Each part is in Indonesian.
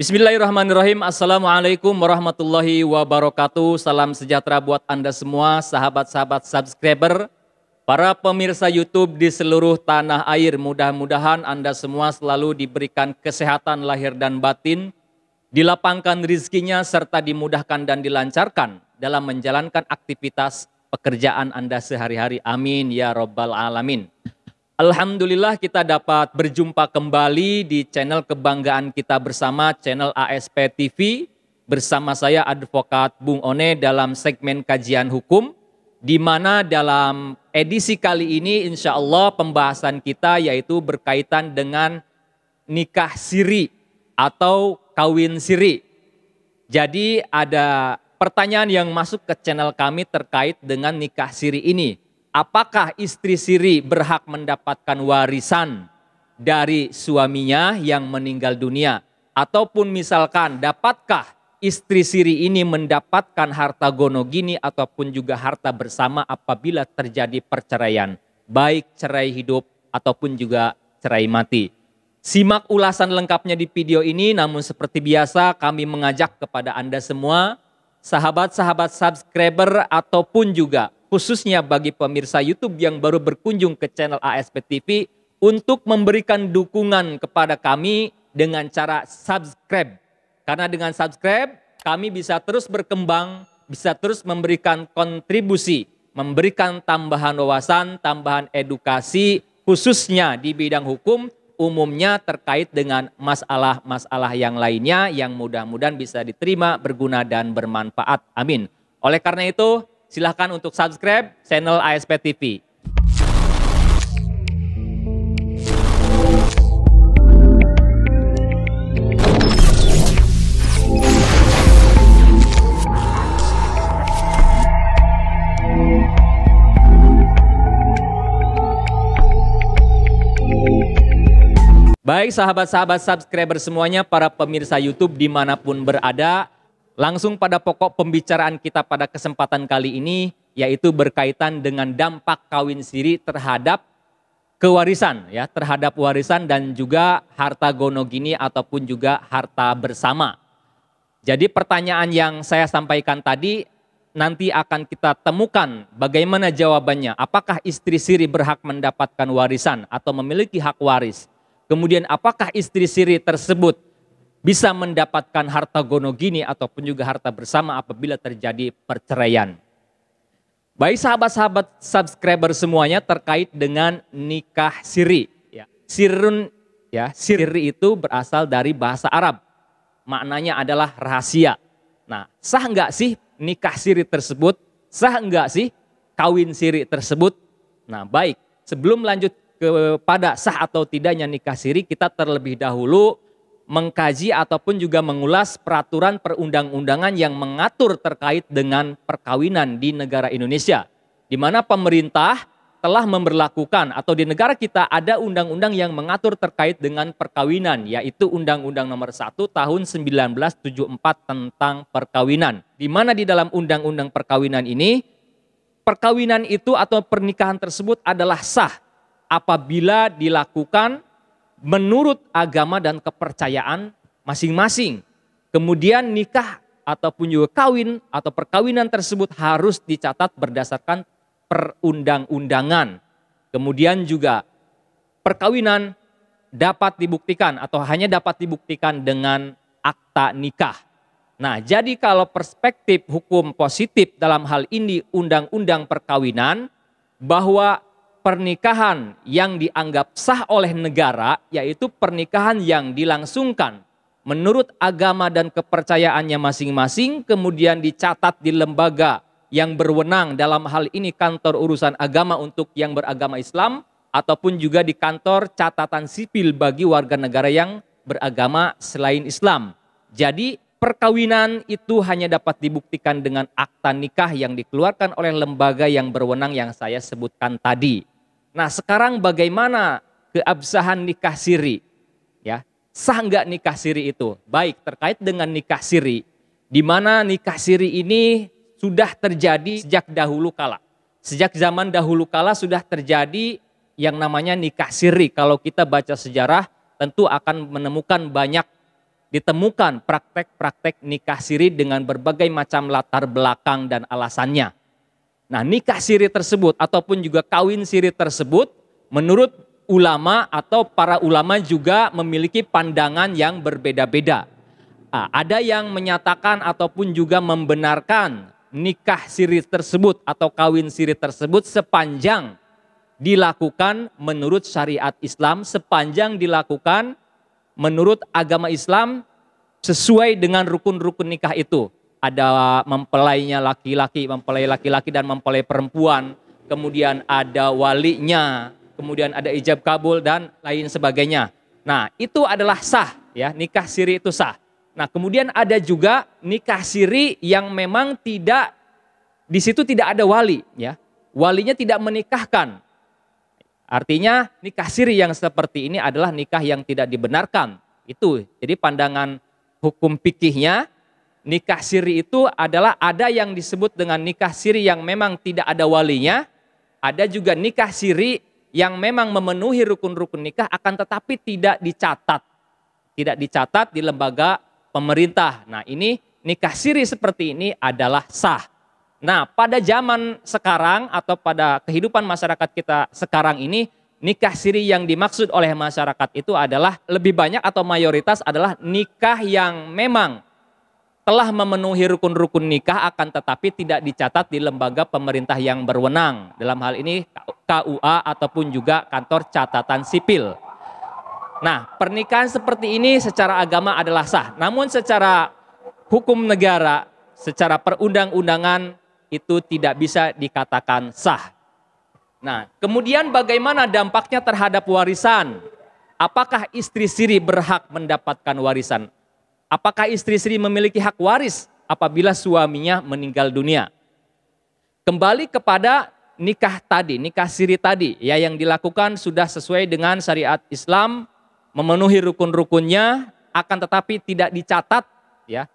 Bismillahirrahmanirrahim. Assalamualaikum warahmatullahi wabarakatuh. Salam sejahtera buat Anda semua, sahabat-sahabat subscriber, para pemirsa YouTube di seluruh tanah air. Mudah-mudahan Anda semua selalu diberikan kesehatan lahir dan batin, dilapangkan rizkinya, serta dimudahkan dan dilancarkan dalam menjalankan aktivitas pekerjaan Anda sehari-hari. Amin ya Rabbal Alamin. Alhamdulillah kita dapat berjumpa kembali di channel kebanggaan kita bersama, channel ASP TV, bersama saya Advokat Bung One dalam segmen kajian hukum, di mana dalam edisi kali ini insya Allah pembahasan kita yaitu berkaitan dengan nikah siri atau kawin siri. Jadi ada pertanyaan yang masuk ke channel kami terkait dengan nikah siri ini. Apakah istri siri berhak mendapatkan warisan dari suaminya yang meninggal dunia? Ataupun misalkan, dapatkah istri siri ini mendapatkan harta gono gini ataupun juga harta bersama apabila terjadi perceraian, baik cerai hidup ataupun juga cerai mati? Simak ulasan lengkapnya di video ini, namun seperti biasa kami mengajak kepada Anda semua, sahabat-sahabat subscriber ataupun juga khususnya bagi pemirsa YouTube yang baru berkunjung ke channel ASP TV untuk memberikan dukungan kepada kami dengan cara subscribe. Karena dengan subscribe kami bisa terus berkembang, bisa terus memberikan kontribusi, memberikan tambahan wawasan, tambahan edukasi khususnya di bidang hukum, umumnya terkait dengan masalah-masalah yang lainnya yang mudah-mudahan bisa diterima, berguna dan bermanfaat. Amin. Oleh karena itu, silahkan untuk subscribe channel ASP TV. Baik sahabat-sahabat subscriber semuanya, para pemirsa YouTube dimanapun berada, langsung pada pokok pembicaraan kita pada kesempatan kali ini, yaitu berkaitan dengan dampak kawin siri terhadap kewarisan, ya, terhadap warisan dan juga harta gono gini ataupun juga harta bersama. Jadi pertanyaan yang saya sampaikan tadi nanti akan kita temukan bagaimana jawabannya. Apakah istri siri berhak mendapatkan warisan atau memiliki hak waris? Kemudian apakah istri siri tersebut bisa mendapatkan harta gono gini ataupun juga harta bersama apabila terjadi perceraian. Baik sahabat-sahabat subscriber semuanya terkait dengan nikah siri. Ya. Sirun, ya, siri itu berasal dari bahasa Arab. Maknanya adalah rahasia. Nah, sah enggak sih nikah siri tersebut? Sah enggak sih kawin siri tersebut? Nah, baik. Sebelum lanjut kepada sah atau tidaknya nikah siri, kita terlebih dahulu mengkaji ataupun juga mengulas peraturan perundang-undangan yang mengatur terkait dengan perkawinan di negara Indonesia. Di mana pemerintah telah memberlakukan atau di negara kita ada undang-undang yang mengatur terkait dengan perkawinan, yaitu Undang-Undang Nomor 1 Tahun 1974 tentang perkawinan. Di mana di dalam undang-undang perkawinan ini, perkawinan itu atau pernikahan tersebut adalah sah apabila dilakukan menurut agama dan kepercayaan masing-masing. Kemudian nikah ataupun juga kawin atau perkawinan tersebut harus dicatat berdasarkan perundang-undangan. Kemudian juga perkawinan dapat dibuktikan atau hanya dapat dibuktikan dengan akta nikah. Nah, jadi kalau perspektif hukum positif dalam hal ini undang-undang perkawinan, bahwa pernikahan yang dianggap sah oleh negara, yaitu pernikahan yang dilangsungkan menurut agama dan kepercayaannya masing-masing, kemudian dicatat di lembaga yang berwenang, dalam hal ini kantor urusan agama untuk yang beragama Islam, ataupun juga di kantor catatan sipil bagi warga negara yang beragama selain Islam. Jadi perkawinan itu hanya dapat dibuktikan dengan akta nikah yang dikeluarkan oleh lembaga yang berwenang yang saya sebutkan tadi. Nah, sekarang bagaimana keabsahan nikah siri? Ya, sah enggak nikah siri itu? Baik, terkait dengan nikah siri, di mana nikah siri ini sudah terjadi sejak dahulu kala. Sejak zaman dahulu kala sudah terjadi yang namanya nikah siri. Kalau kita baca sejarah tentu akan menemukan banyak ditemukan praktek-praktek nikah siri dengan berbagai macam latar belakang dan alasannya. Nah, nikah siri tersebut ataupun juga kawin siri tersebut menurut ulama atau para ulama juga memiliki pandangan yang berbeda-beda. Ada yang menyatakan ataupun juga membenarkan nikah siri tersebut atau kawin siri tersebut sepanjang dilakukan menurut syariat Islam, sepanjang dilakukan menurut agama Islam sesuai dengan rukun-rukun nikah itu. Ada mempelainya laki-laki, mempelai laki-laki dan mempelai perempuan, kemudian ada walinya, kemudian ada ijab kabul dan lain sebagainya. Nah, itu adalah sah ya, nikah siri itu sah. Nah, kemudian ada juga nikah siri yang memang tidak, di situ tidak ada wali ya. Walinya tidak menikahkan. Artinya nikah siri yang seperti ini adalah nikah yang tidak dibenarkan. Itu. Jadi pandangan hukum fikihnya, nikah siri itu adalah ada yang disebut dengan nikah siri yang memang tidak ada walinya, ada juga nikah siri yang memang memenuhi rukun-rukun nikah akan tetapi tidak dicatat. Tidak dicatat di lembaga pemerintah. Nah, ini nikah siri seperti ini adalah sah. Nah, pada zaman sekarang atau pada kehidupan masyarakat kita sekarang ini, nikah siri yang dimaksud oleh masyarakat itu adalah lebih banyak atau mayoritas adalah nikah yang memang telah memenuhi rukun-rukun nikah akan tetapi tidak dicatat di lembaga pemerintah yang berwenang. Dalam hal ini KUA ataupun juga kantor catatan sipil. Nah, pernikahan seperti ini secara agama adalah sah. Namun secara hukum negara, secara perundang-undangan itu tidak bisa dikatakan sah. Nah, kemudian bagaimana dampaknya terhadap warisan? Apakah istri siri berhak mendapatkan warisan? Apakah istri siri memiliki hak waris apabila suaminya meninggal dunia? Kembali kepada nikah tadi, nikah siri tadi ya, yang dilakukan sudah sesuai dengan syariat Islam, memenuhi rukun-rukunnya, akan tetapi tidak dicatat ya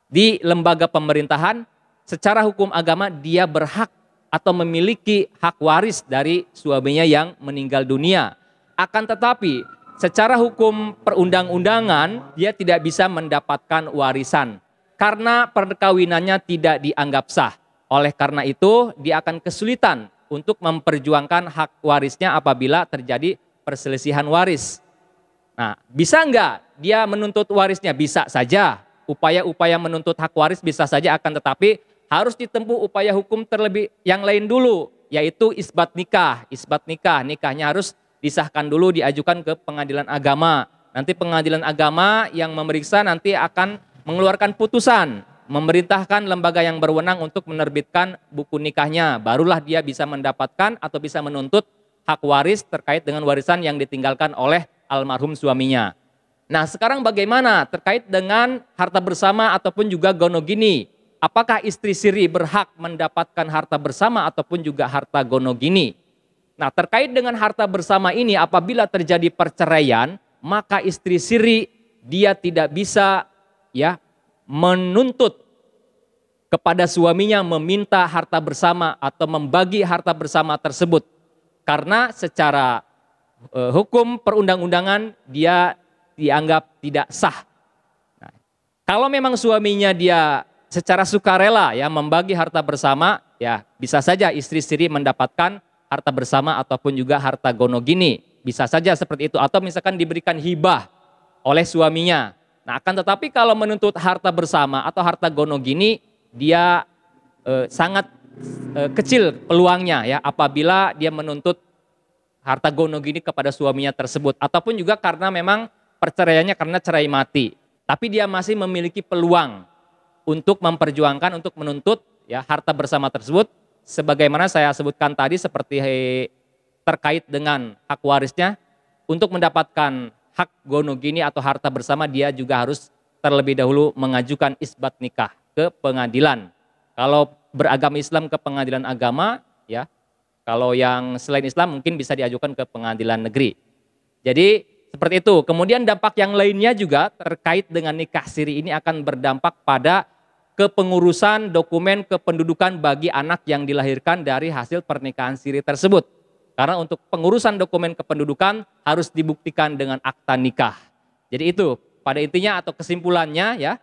di lembaga pemerintahan. Secara hukum agama dia berhak atau memiliki hak waris dari suaminya yang meninggal dunia. Akan tetapi secara hukum perundang-undangan dia tidak bisa mendapatkan warisan karena perkawinannya tidak dianggap sah. Oleh karena itu dia akan kesulitan untuk memperjuangkan hak warisnya apabila terjadi perselisihan waris. Nah, bisa enggak dia menuntut warisnya? Bisa saja. Upaya-upaya menuntut hak waris bisa saja, akan tetapi harus ditempuh upaya hukum terlebih yang lain dulu, yaitu isbat nikah. Isbat nikah, nikahnya harus disahkan dulu, diajukan ke pengadilan agama. Nanti pengadilan agama yang memeriksa nanti akan mengeluarkan putusan, memerintahkan lembaga yang berwenang untuk menerbitkan buku nikahnya. Barulah dia bisa mendapatkan atau bisa menuntut hak waris terkait dengan warisan yang ditinggalkan oleh almarhum suaminya. Nah, sekarang bagaimana terkait dengan harta bersama ataupun juga gonogini? Apakah istri siri berhak mendapatkan harta bersama ataupun juga harta gonogini? Nah, terkait dengan harta bersama ini, apabila terjadi perceraian, maka istri siri dia tidak bisa ya menuntut kepada suaminya meminta harta bersama atau membagi harta bersama tersebut. Karena secara hukum perundang-undangan dia dianggap tidak sah. Nah, kalau memang suaminya dia secara sukarela ya membagi harta bersama, ya bisa saja istri siri mendapatkan harta bersama ataupun juga harta gonogini. Bisa saja seperti itu, atau misalkan diberikan hibah oleh suaminya. Nah, akan tetapi kalau menuntut harta bersama atau harta gonogini, dia sangat kecil peluangnya ya apabila dia menuntut harta gonogini kepada suaminya tersebut, ataupun juga karena memang perceraiannya karena cerai mati, tapi dia masih memiliki peluang untuk memperjuangkan, untuk menuntut ya harta bersama tersebut, sebagaimana saya sebutkan tadi seperti terkait dengan hak warisnya. Untuk mendapatkan hak gonogini atau harta bersama, dia juga harus terlebih dahulu mengajukan isbat nikah ke pengadilan. Kalau beragama Islam ke pengadilan agama ya, kalau yang selain Islam mungkin bisa diajukan ke pengadilan negeri. Jadi seperti itu. Kemudian dampak yang lainnya juga terkait dengan nikah siri ini akan berdampak pada kepengurusan dokumen kependudukan bagi anak yang dilahirkan dari hasil pernikahan siri tersebut. Karena untuk pengurusan dokumen kependudukan harus dibuktikan dengan akta nikah. Jadi itu pada intinya atau kesimpulannya ya,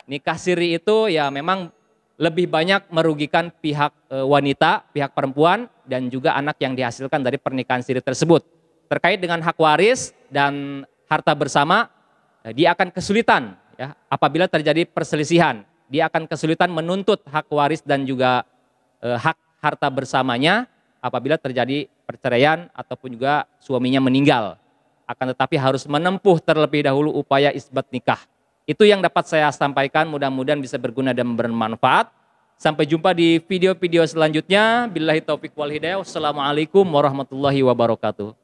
nikah siri itu ya memang lebih banyak merugikan pihak wanita, pihak perempuan, dan juga anak yang dihasilkan dari pernikahan siri tersebut. Terkait dengan hak waris dan harta bersama, dia akan kesulitan ya apabila terjadi perselisihan. Dia akan kesulitan menuntut hak waris dan juga hak harta bersamanya apabila terjadi perceraian ataupun juga suaminya meninggal. Akan tetapi harus menempuh terlebih dahulu upaya isbat nikah. Itu yang dapat saya sampaikan, mudah-mudahan bisa berguna dan bermanfaat. Sampai jumpa di video-video selanjutnya. Billahi taufiq wal hidayah. Wassalamualaikum warahmatullahi wabarakatuh.